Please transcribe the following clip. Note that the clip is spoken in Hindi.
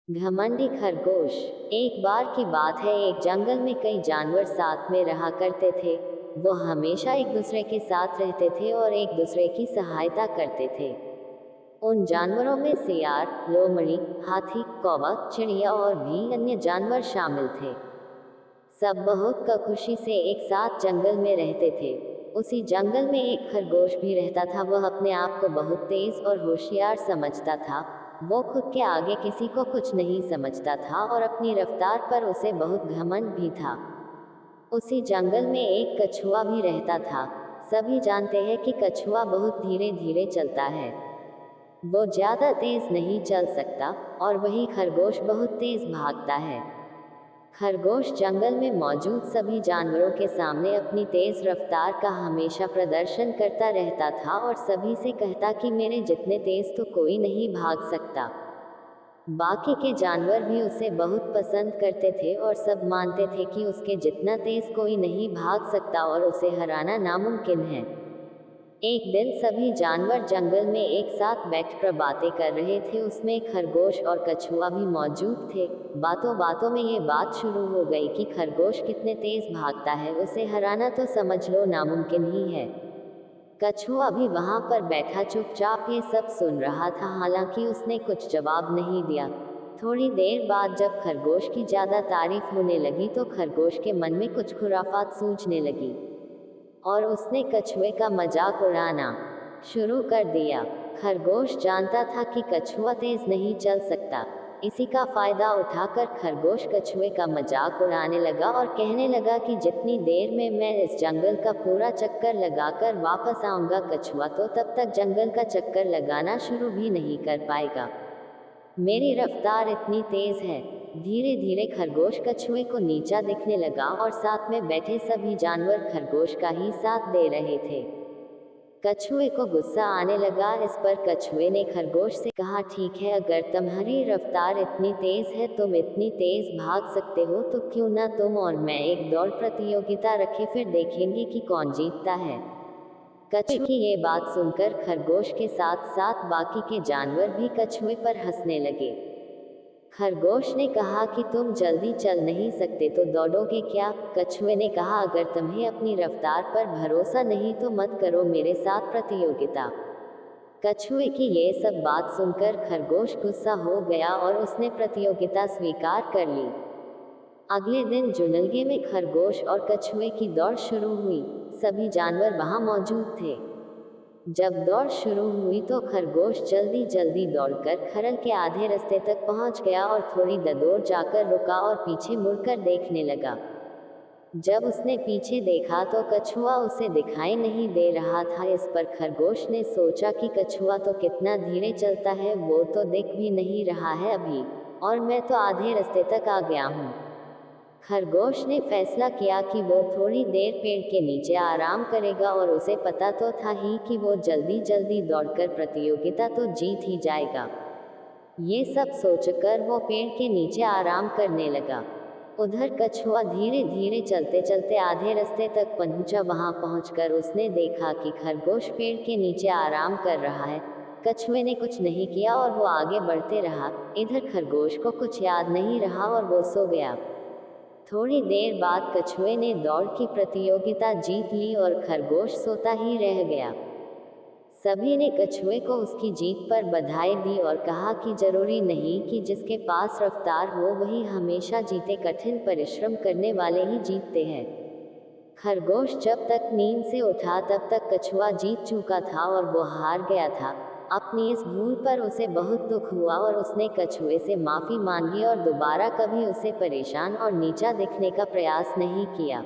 घमंडी खरगोश। एक बार की बात है, एक जंगल में कई जानवर साथ में रहा करते थे। वो हमेशा एक दूसरे के साथ रहते थे और एक दूसरे की सहायता करते थे। उन जानवरों में सियार, लोमड़ी, हाथी, कौवा, चिड़िया और भी अन्य जानवर शामिल थे। सब बहुत खुशी से एक साथ जंगल में रहते थे। उसी जंगल में एक खरगोश भी रहता था। वह अपने आप को बहुत तेज और होशियार समझता था। वो खुद के आगे किसी को कुछ नहीं समझता था और अपनी रफ्तार पर उसे बहुत घमंड भी था। उसी जंगल में एक कछुआ भी रहता था। सभी जानते हैं कि कछुआ बहुत धीरे धीरे चलता है। वो ज्यादा तेज नहीं चल सकता और वही खरगोश बहुत तेज भागता है। खरगोश जंगल में मौजूद सभी जानवरों के सामने अपनी तेज रफ्तार का हमेशा प्रदर्शन करता रहता था और सभी से कहता कि मेरे जितने तेज तो कोई नहीं भाग सकता। बाकी के जानवर भी उसे बहुत पसंद करते थे और सब मानते थे कि उसके जितना तेज कोई नहीं भाग सकता और उसे हराना नामुमकिन है। एक दिन सभी जानवर जंगल में एक साथ बैठकर बातें कर रहे थे। उसमें खरगोश और कछुआ भी मौजूद थे। बातों बातों में ये बात शुरू हो गई कि खरगोश कितने तेज भागता है, उसे हराना तो समझ लो नामुमकिन ही है। कछुआ भी वहां पर बैठा चुपचाप ये सब सुन रहा था, हालांकि उसने कुछ जवाब नहीं दिया। थोड़ी देर बाद जब खरगोश की ज्यादा तारीफ होने लगी तो खरगोश के मन में कुछ खुराफात सूझने लगी और उसने कछुए का मजाक उड़ाना शुरू कर दिया। खरगोश जानता था कि कछुआ तेज नहीं चल सकता। इसी का फायदा उठाकर खरगोश कछुए का मजाक उड़ाने लगा और कहने लगा कि जितनी देर में मैं इस जंगल का पूरा चक्कर लगाकर वापस आऊंगा, कछुआ तो तब तक जंगल का चक्कर लगाना शुरू भी नहीं कर पाएगा। मेरी रफ्तार इतनी तेज है। धीरे धीरे खरगोश कछुए को नीचा दिखने लगा और साथ में बैठे सभी जानवर खरगोश का ही साथ दे रहे थे। कछुए को गुस्सा आने लगा। इस पर कछुए ने खरगोश से कहा, ठीक है, अगर तुम्हारी रफ्तार इतनी तेज है, तुम इतनी तेज भाग सकते हो, तो क्यों ना तुम और मैं एक दौड़ प्रतियोगिता रखें, फिर देखेंगे कि कौन जीतता है। कछुए की ये बात सुनकर खरगोश के साथ साथ बाकी के जानवर भी कछुए पर हंसने लगे। खरगोश ने कहा कि तुम जल्दी चल नहीं सकते तो दौड़ोगे क्या? कछुए ने कहा, अगर तुम्हें अपनी रफ्तार पर भरोसा नहीं तो मत करो मेरे साथ प्रतियोगिता। कछुए की ये सब बात सुनकर खरगोश गुस्सा हो गया और उसने प्रतियोगिता स्वीकार कर ली। अगले दिन जुनलगे में खरगोश और कछुए की दौड़ शुरू हुई। सभी जानवर वहां मौजूद थे। जब दौड़ शुरू हुई तो खरगोश जल्दी जल्दी दौड़कर खरल के आधे रास्ते तक पहुंच गया और थोड़ी दूर जाकर रुका और पीछे मुड़कर देखने लगा। जब उसने पीछे देखा तो कछुआ उसे दिखाई नहीं दे रहा था। इस पर खरगोश ने सोचा कि कछुआ तो कितना धीरे चलता है, वो तो दिख भी नहीं रहा है अभी, और मैं तो आधे रास्ते तक आ गया हूँ। खरगोश ने फैसला किया कि वो थोड़ी देर पेड़ के नीचे आराम करेगा और उसे पता तो था ही कि वो जल्दी जल्दी दौड़कर प्रतियोगिता तो जीत ही जाएगा। ये सब सोचकर वो पेड़ के नीचे आराम करने लगा। उधर कछुआ धीरे धीरे चलते चलते आधे रास्ते तक पहुंचा। वहां पहुंचकर उसने देखा कि खरगोश पेड़ के नीचे आराम कर रहा है। कछुए ने कुछ नहीं किया और वो आगे बढ़ते रहा। इधर खरगोश को कुछ याद नहीं रहा और वो सो गया। थोड़ी देर बाद कछुए ने दौड़ की प्रतियोगिता जीत ली और खरगोश सोता ही रह गया। सभी ने कछुए को उसकी जीत पर बधाई दी और कहा कि जरूरी नहीं कि जिसके पास रफ्तार हो वही हमेशा जीते, कठिन परिश्रम करने वाले ही जीतते हैं। खरगोश जब तक नींद से उठा तब तक कछुआ जीत चुका था और वो हार गया था। अपनी इस भूल पर उसे बहुत दुख हुआ और उसने कछुए से माफी मांगी और दोबारा कभी उसे परेशान और नीचा दिखने का प्रयास नहीं किया।